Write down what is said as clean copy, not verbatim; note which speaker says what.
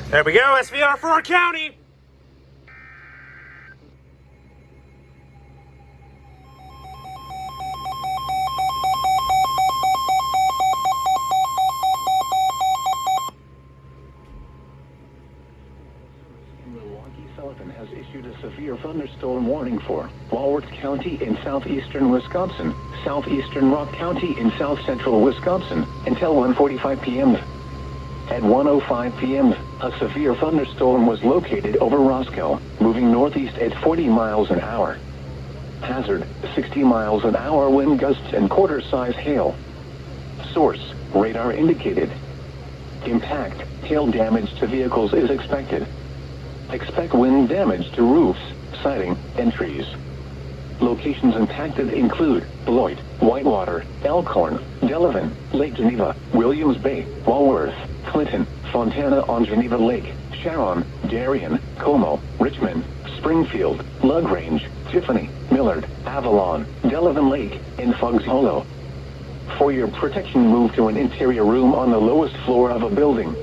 Speaker 1: There we go, SVR for our county.
Speaker 2: Sullivan has issued a severe thunderstorm warning for Walworth County in southeastern Wisconsin, southeastern Rock County in south central Wisconsin, until 1:45 p.m. At 1:05 p.m., a severe thunderstorm was located over Roscoe, moving northeast at 40 miles an hour. Hazard, 60 miles an hour wind gusts and quarter-size hail. Source, radar indicated. Impact, hail damage to vehicles is expected. Expect wind damage to roofs, siding, and trees. Locations impacted include Beloit, Whitewater, Elkhorn, Delavan, Lake Geneva, Williams Bay, Walworth, Clinton, Fontana on Geneva Lake, Sharon, Darien, Como, Richmond, Springfield, LaGrange, Tiffany, Millard, Avalon, Delavan Lake, and Fuggs Hollow. For your protection, move to an interior room on the lowest floor of a building.